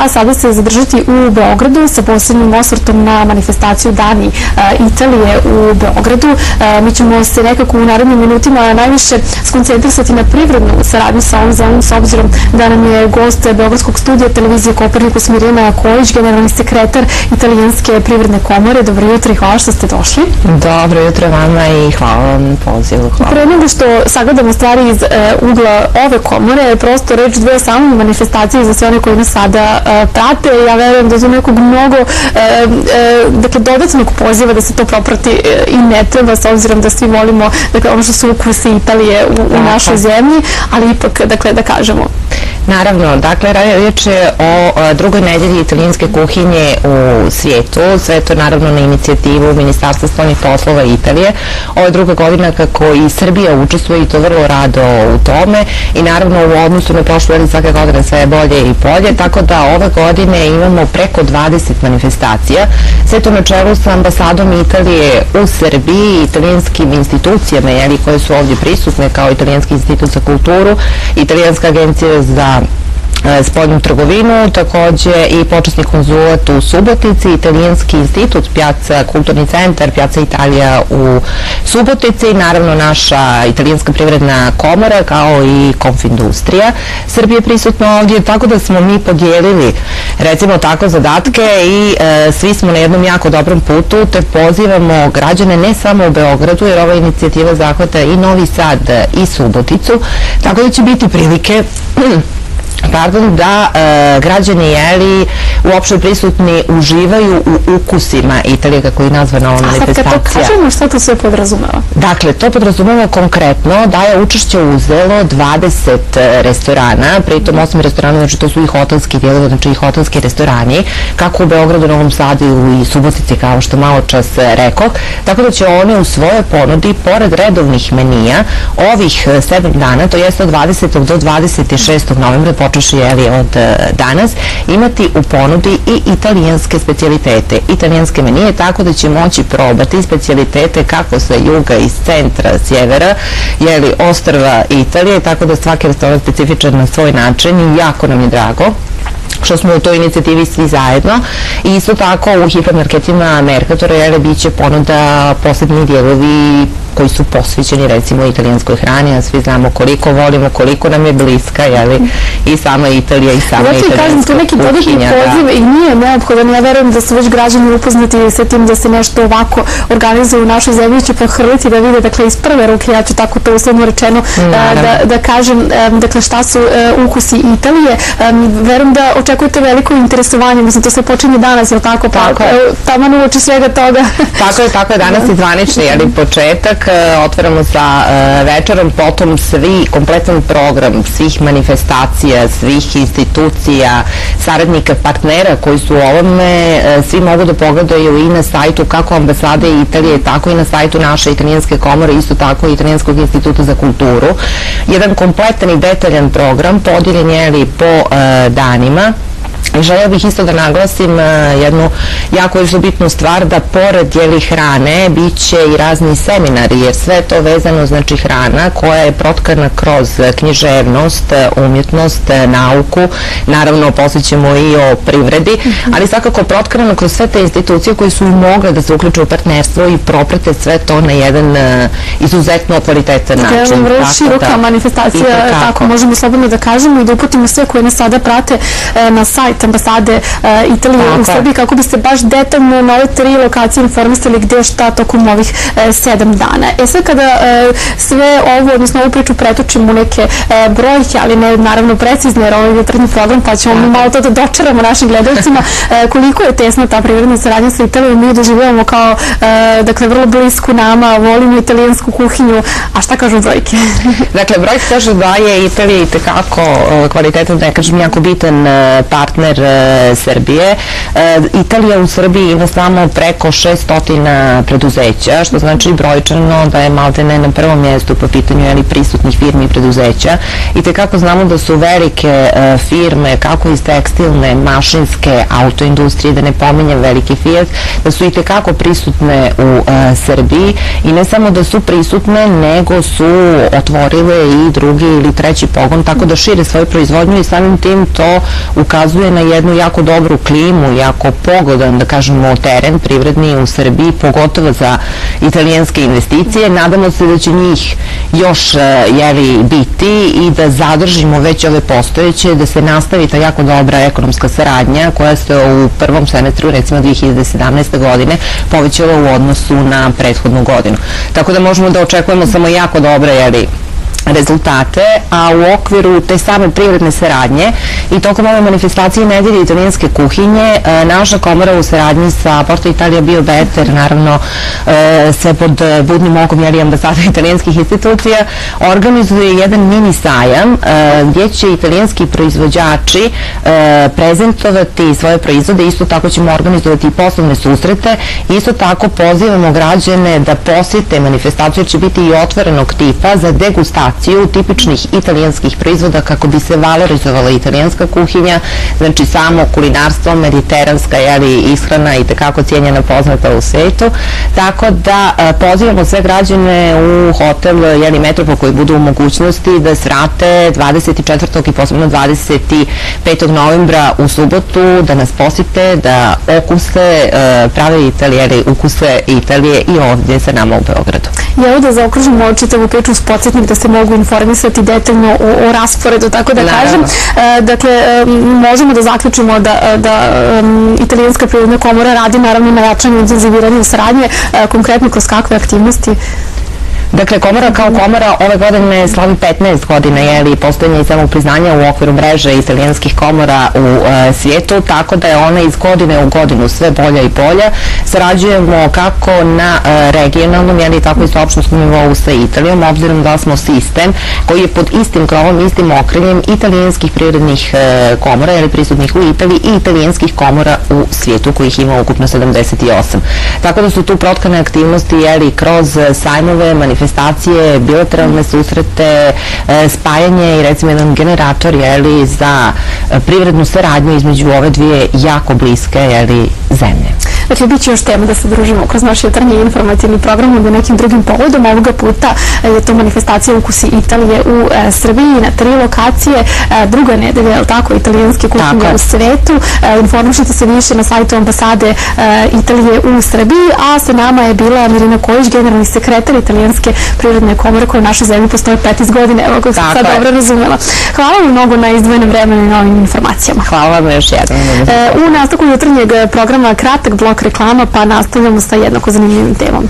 a sada se zadržati u Beogradu sa posebnim osvrtom na manifestaciju Dani Italije u Beogradu. Mi ćemo se nekako u narednim minutima najviše skoncentrisati na privrednu saradnju sa ovom zemljom, s obzirom da nam je gost Beogradskog studija televizije Kopernikus Mirjana Kojić, generalni sekretar Italijanske privredne komore. Dobro jutro i hvala što ste došli. Dobro jutro vama i hvala vam na pozivu. Pre nego što sagledamo stvari iz ugla ove komore, prosto reč dve o samoj manifestaciji za sve one koji nas sada prate. Ja verujem da je nekog mnogo dodatnog poziva da se to proprati i ne treba, s obzirom da svi volimo ono što su ukusi Italije u našoj zemlji, ali ipak da kažemo. Naravno, dakle, riječ je o drugoj nedelji italijanske kuhinje u svijetu, sve to naravno na inicijativu Ministarstva spoljnih poslova Italije. Ovo je druga godina kako i Srbija učestvuje i to vrlo rado u tome i naravno u odnosu na prošlu godinu svake godine sve je bolje i bolje, tako da ove godine imamo preko 20 manifestacija, sve to na čelu sa ambasadom Italije u Srbiji, italijanskim institucijama koje su ovdje prisutne kao Italijanski institut za kulturu, Italijanska agencija za spoljnu trgovinu, takođe i počasni konzulat u Subotici, Italijanski institut, kulturni centar, Piazza Italija u Subotici i naravno naša Italijanska privredna komora kao i Konfindustrija. Srbija je prisutna ovdje, tako da smo mi podijelili recimo tako zadatke i svi smo na jednom jako dobrom putu, te pozivamo građane ne samo u Beogradu, jer ova inicijativa zahvata i Novi Sad i Suboticu, tako da će biti prilike da građani uopšte prisutni uživaju u ukusima Italije, kako je nazvana ova manifestacija. A sad kad to kažemo, što to sve podrazumeva? Dakle, to podrazumeva konkretno da je učešće uzelo 20 restorana, pritom 8 restorana, znači to su i hotelski dijelovi, znači i hotelski restorani, kako u Beogradu, Novom Sadu i Subotici, kao što malo čas rekoh, tako da će oni u svojoj ponudi, pored redovnih menija, ovih 7 dana, to jeste od 20. do 26. novembra, počeši od danas, imati u ponudi i italijanske specijalitete, italijanske menije, tako da će moći probati specijalitete kako sa juga, iz centra, sjevera, ostrva Italije, tako da svaki restoran specifičan na svoj način i jako nam je drago što smo u toj inicijativi svi zajedno. I isto tako u hipermarketima Mercatora bit će ponuda posebni dijelovi koji su posvećeni recimo italijanskoj hrani, a svi znamo koliko volimo, koliko nam je bliska i sama Italija i sama italijanska kuhinja. Kažem, to neki dodatni poziv i nije neophodan. Ja verujem da su već građani upoznati sa tim da se nešto ovako organizuje u našoj zemlji, će prohrliti da vide, dakle, iz prve ruke, ja ću tako to uslovno rečeno da kažem, dakle, šta su ukusi Italije. Verujem da očekujete veliko interesovanje, mislim, to sve počinje danas, je li tako? Taman uoči svega toga. Tako je, danas je zvanični početak, otvaramo sa večerom, potom kompletan program svih manifestacija, svih institucija, saradnika, partnera koji su u ovome, svi mogu da pogledaju i na sajtu kako ambasade Italije, tako i na sajtu naše italijanske komore, isto tako i Italijanskog instituta za kulturu. Jedan kompletan i detaljan program, podijeljen je po danima. I želeo bih isto da naglasim jednu jako bitnu stvar, da pored hrane bit će i razni seminari, jer sve je to vezano, znači hrana koja je protkana kroz književnost, umjetnost, nauku, naravno posjećemo i o privredi, ali svakako protkano kroz sve te institucije koje su mogle da se uključu u partnerstvo i proprate sve to na jedan izuzetno kvalitetan način. Vrlo široka manifestacija, tako možemo slobodno da kažemo i da uputimo sve koje nas sada prate na sajt ambasade Italije u Srbiji, kako biste baš detaljno na ove 3 lokacije informisali gde šta tokom ovih 7 dana. Sad kada sve ovo, odnosno ovu priču pretočimo u neke brojke, ali ne naravno precizne, jer ovo je jutarnji program, pa ćemo mi malo to da dočaramo našim gledalcima, koliko je tesna ta privredna saradnja sa Italijom, mi doživljavamo kao, dakle, vrlo blisku nama, volimo italijansku kuhinju, a šta kažu brojke? Dakle, brojke kažu da je Italija i tekako kvalitetan, da kažem, jako bitan partner Srbije. Italija u Srbiji ima samo preko 600 preduzeća, što znači brojčano da je maltene na prvom mjestu po pitanju prisutnih firmi i preduzeća. I tekako znamo da su velike firme, kako iz tekstilne, mašinske, autoindustrije, da ne pominjem veliki Fiat, da su i tekako prisutne u Srbiji i ne samo da su prisutne, nego su otvorile i drugi ili treći pogon, tako da šire svoju proizvodnju i samim tim to ukazuje na jednu jako dobru klimu, jako pogodan, da kažemo, teren privredni u Srbiji, pogotovo za italijanske investicije. Nadamo se da će njih još biti i da zadržimo već ove postojeće, da se nastavi ta jako dobra ekonomska saradnja koja se u prvom semestru, recimo 2017. godine, povećala u odnosu na prethodnu godinu. Tako da možemo da očekujemo samo jako dobre rezultate, a u okviru te same privredne saradnje i tokom ove manifestacije nedelje italijanske kuhinje, naša komora u saradnji sa Porto Italija Bio Better, naravno sve pod budnim okom ambasade italijanskih institucija, organizuje jedan mini sajam gdje će italijanski proizvođači prezentovati svoje proizvode. Isto tako ćemo organizovati i poslovne susrete. Isto tako pozivamo građane da posjete manifestaciju, jer će biti i otvorenog tipa za degustaciju tipičnih italijanskih proizvoda kako bi se valorizovala italijanska kuhinja, znači samo kulinarstvo, mediteranska ishrana i tekako cijenjena, poznata u svetu. Tako da pozivamo sve građane u hotel Metropol koji budu u mogućnosti da svrate 24. i posebno 25. novembra u subotu, da nas posjete, da okuse prave Italije, ukuse Italije i ovdje sa nama u Beogradu. I evo da zaokružimo čitavu priču s podsjetnik da se mogu informisati detaljno o rasporedu, tako da kažem. Dakle, možemo da zaključimo da Italijanska privredna komora radi naravno na jačanju i intenziviranju saradnje, konkretno kroz kakve aktivnosti? Dakle, komora kao komora ove godine slavi 15 godina postojanja i samog priznanja u okviru mreže italijanskih komora u svijetu, tako da je ona iz godine u godinu sve bolja i bolja. Sarađujemo kako na regionalnom, tako i sa opštinskom nivou sa Italijom, obzirom da smo sistem koji je pod istim krovom, istim okriljem italijanskih privrednih komora, prisutnih u Italiji, i italijanskih komora u svijetu, kojih ima ukupno 78. Tako da su tu protkane aktivnosti kroz sajmove, manifestacije, bilateralne susrete, spajanje i recimo jedan generator za privrednu saradnju između ove dvije jako bliske zemlje. Dakle, bit će još tema da se družimo kroz naš jutarnji informativni program ili nekim drugim povodom. Ovoga puta je to manifestacija Ukusi Italije u Srbiji na 3 lokacije. Druga nedelja, je li tako, italijanske kuhinje u svetu. Informišite se više na sajtu ambasade Italije u Srbiji, a sa nama je bila Mirina Kojić, generalni sekretar Italijanske privredne komore koja u našoj zemlji postoji 15 godina. Evo, kako sam sad dobro razumela. Hvala vam mnogo na izdvojenom vremenu i novim informacijama. Hvala vam još jednom. U nastavku jutarnjeg programa kratak blok reklama, pa nastavljamo sa jednako zanimljivim temom.